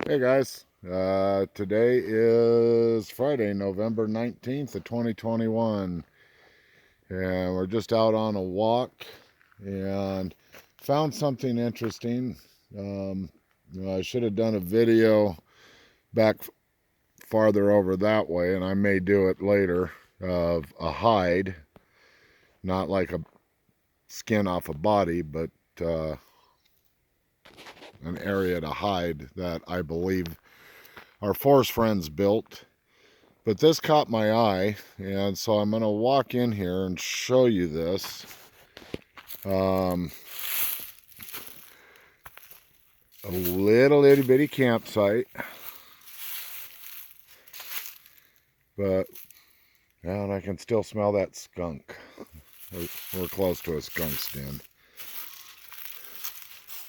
Hey guys, today is Friday, November 19th of 2021, and we're just out on a walk and found something interesting. I should have done a video back farther over that way, and I may do it later, of a hide, not like a skin off a body, but uh, an area to hide that I believe our forest friends built. But this caught my eye, and so I'm going to walk in here and show you this. A little itty bitty campsite, but and I can still smell that skunk. We're close to a skunk's den.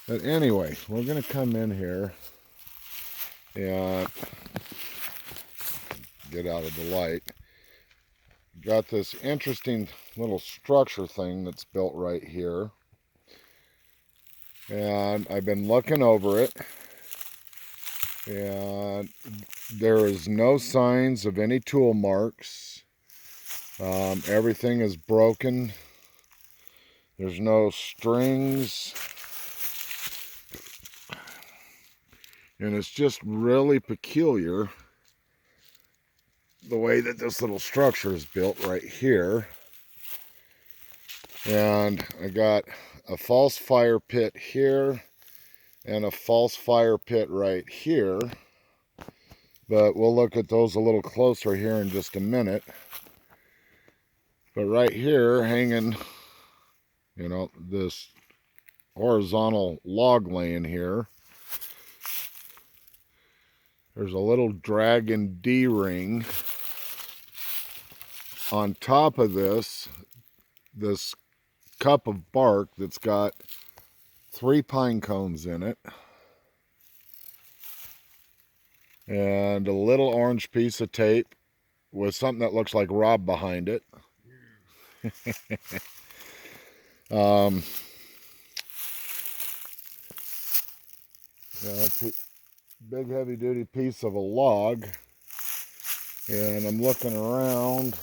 But anyway, we're going to come in here and get out of the light. Got this interesting little structure thing that's built right here. And I've been looking over it, and there is no signs of any tool marks. Everything is broken. There's no strings. And it's just really peculiar the way that this little structure is built right here. And I got a false fire pit here and a false fire pit right here. But we'll look at those a little closer here in just a minute. But right here, hanging, this horizontal log laying here, there's a little dragon D-ring. On top of this cup of bark that's got 3 pine cones in it, and a little orange piece of tape with something that looks like Rob behind it. Big heavy duty piece of a log, and I'm looking around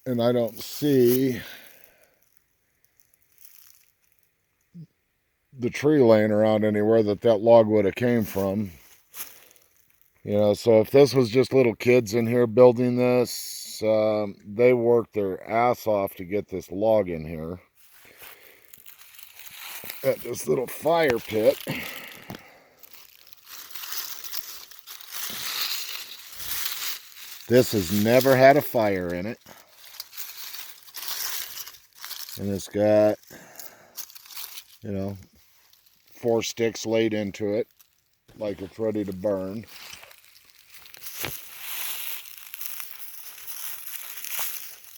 and I don't see the tree laying around anywhere that log would have came from. So if this was just little kids in here building this, they worked their ass off to get this log in here. At this little fire pit, this has never had a fire in it, and it's got 4 sticks laid into it like it's ready to burn.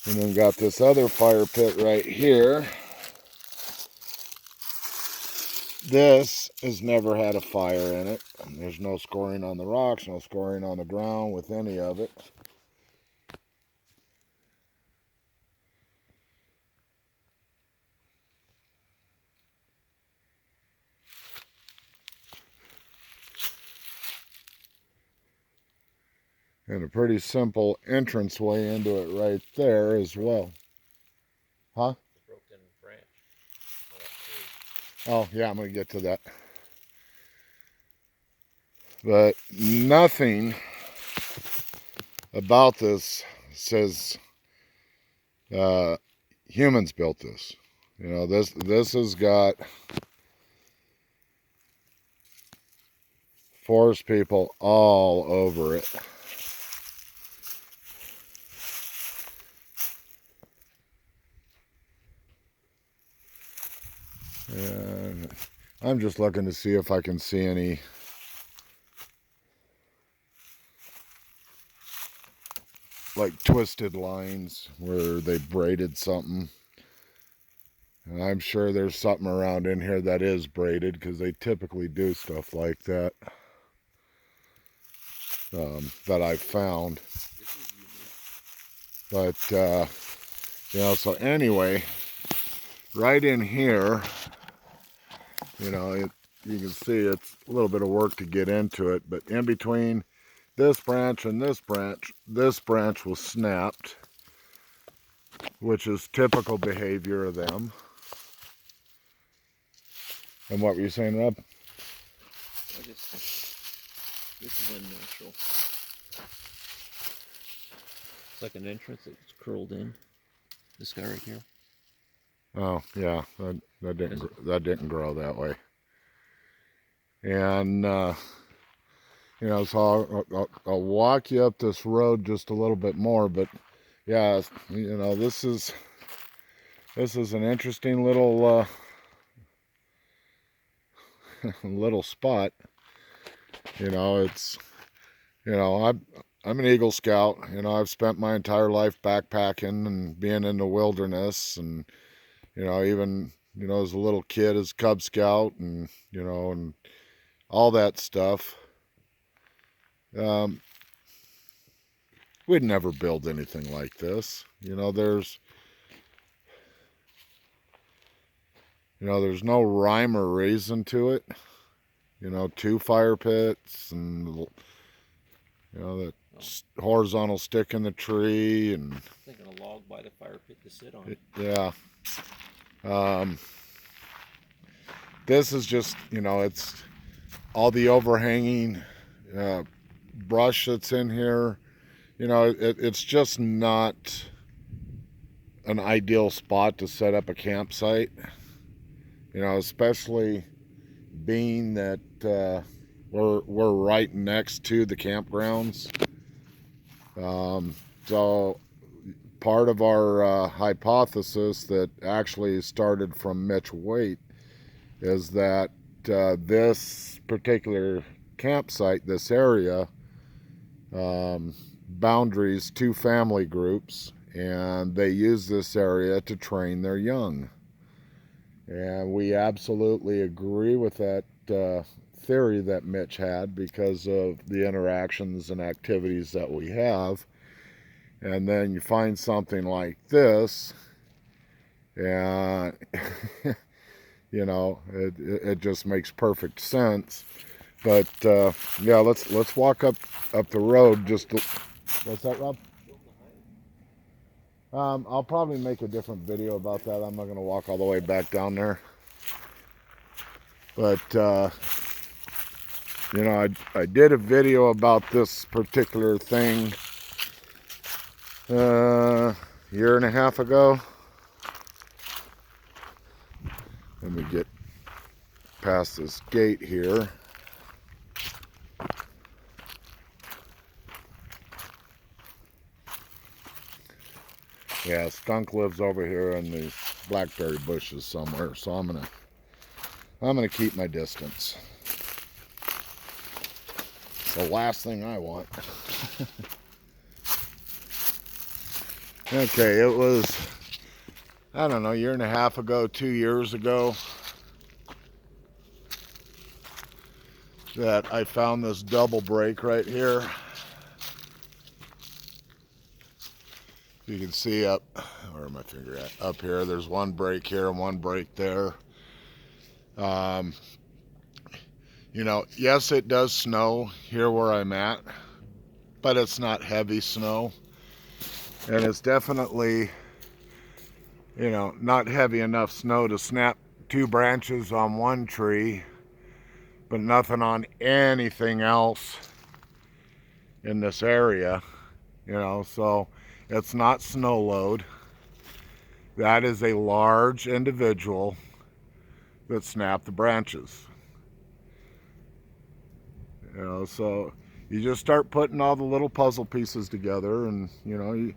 And then got this other fire pit right here. This has never had a fire in it. There's no scoring on the rocks, no scoring on the ground with any of it. And a pretty simple entranceway into it right there as well. Huh? Broken branch. Oh, yeah, I'm going to get to that. But nothing about this says humans built this. This has got forest people all over it. And I'm just looking to see if I can see any like twisted lines where they braided something. And I'm sure there's something around in here that is braided, because they typically do stuff like that. That I've found. But so anyway, right in here, you can see it's a little bit of work to get into it, but in between this branch and this branch was snapped, which is typical behavior of them. And what were you saying, Rob? This is unnatural. It's like an entrance that's curled in. This guy right here. Oh yeah, that didn't grow that way. And you know, so I'll walk you up this road just a little bit more, but yeah, you know, this is an interesting little little spot. You know, it's, you know, I'm an Eagle Scout. You know, I've spent my entire life backpacking and being in the wilderness, and you know, even, you know, as a little kid as Cub Scout, and you know, and all that stuff. We'd never build anything like this. You know, there's no rhyme or reason to it. You know, 2 fire pits, and you know, that horizontal stick in the tree, and thinking a log by the fire pit to sit on. Yeah. This is just, you know, it's all the overhanging brush that's in here. You know, it's just not an ideal spot to set up a campsite. You know, especially being that we're right next to the campgrounds. So part of our hypothesis that actually started from Mitch Waite is that this particular campsite, this area, boundaries 2 family groups, and they use this area to train their young. And we absolutely agree with that theory that Mitch had, because of the interactions and activities that we have. And then you find something like this, and you know, it just makes perfect sense. But yeah, let's walk up the road. What's that, Rob? I'll probably make a different video about that. I'm not going to walk all the way back down there. But you know, I did a video about this particular thing a year and a half ago. Let me get past this gate here. Yeah, skunk lives over here in these blackberry bushes somewhere, so I'm gonna keep my distance. It's the last thing I want. Okay, it was, I don't know, a year and a half ago, 2 years ago, that I found this double break right here. You can see up, where my finger at? Up here, there's one break here and one break there. You know, yes, it does snow here where I'm at, but it's not heavy snow. And it's definitely, you know, not heavy enough snow to snap 2 branches on one tree, but nothing on anything else in this area, you know. So it's not snow load. That is a large individual that snapped the branches. You know, so you just start putting all the little puzzle pieces together, and you know, you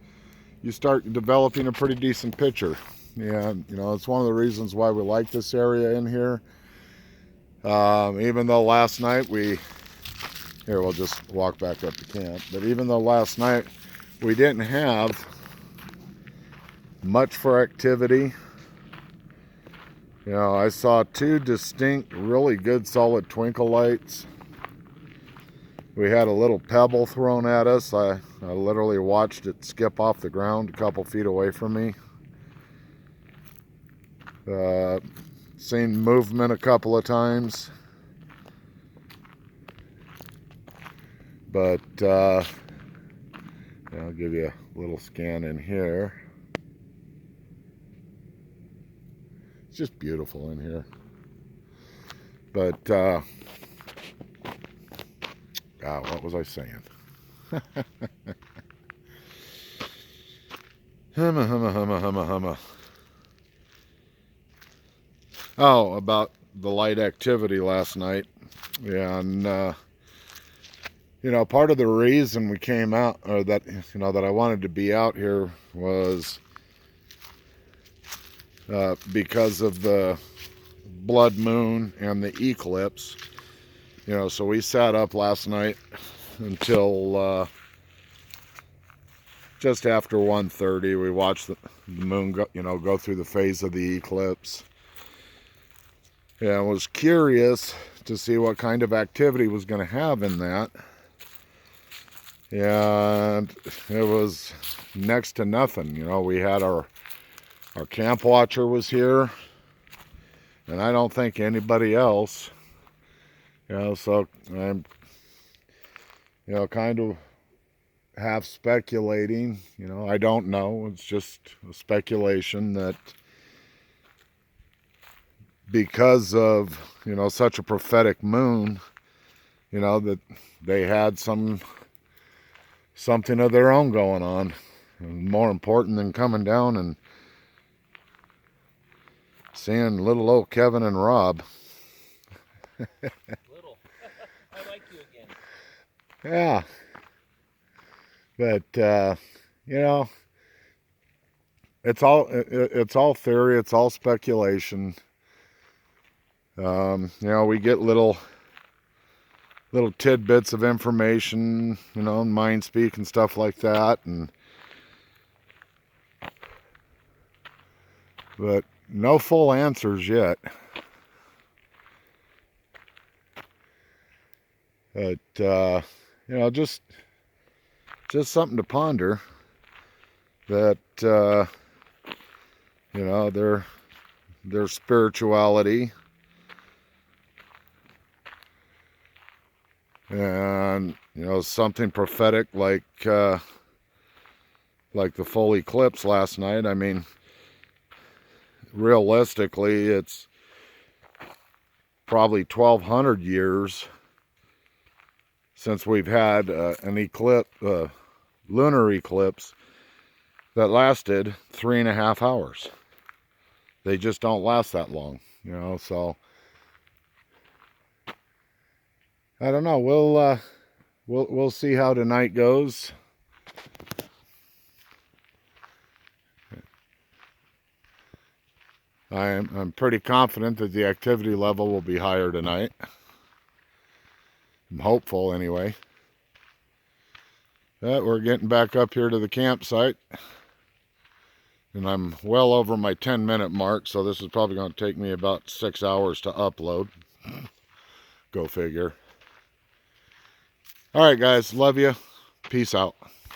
start developing a pretty decent picture. And you know, it's one of the reasons why we like this area in here. Even though last night we'll just walk back up to camp, but even though last night we didn't have much for activity, you know, I saw 2 distinct, really good solid twinkle lights. We had a little pebble thrown at us. I literally watched it skip off the ground a couple feet away from me. Seen movement a couple of times. But I'll give you a little scan in here. It's just beautiful in here. But what was I saying? Humma. Oh, about the light activity last night. Yeah, and you know, part of the reason we came out, or that, you know, that I wanted to be out here was because of the blood moon and the eclipse. You know, so we sat up last night until just after 1:30. We watched the moon go, you know, go through the phase of the eclipse. Yeah, I was curious to see what kind of activity was going to have in that. And it was next to nothing. You know, we had our camp watcher was here, and I don't think anybody else. You know, so I'm, you know, kind of half speculating. You know, I don't know. It's just a speculation that because of, you know, such a prophetic moon, you know, that they had something of their own going on, more important than coming down and seeing little old Kevin and Rob. Little. I like you again. Yeah, but you know, it's all theory, it's all speculation. You know, we get little tidbits of information, you know, mind speak and stuff like that, but no full answers yet. But you know, just something to ponder. That you know, their spirituality and, you know, something prophetic like the full eclipse last night. I mean, realistically, it's probably 1,200 years since we've had an eclipse, lunar eclipse that lasted 3.5 hours. They just don't last that long, you know. So I don't know. We'll see how tonight goes. I'm pretty confident that the activity level will be higher tonight. I'm hopeful anyway. But we're getting back up here to the campsite. And I'm well over my 10-minute mark, so this is probably going to take me about 6 hours to upload. Go figure. All right, guys. Love you. Peace out.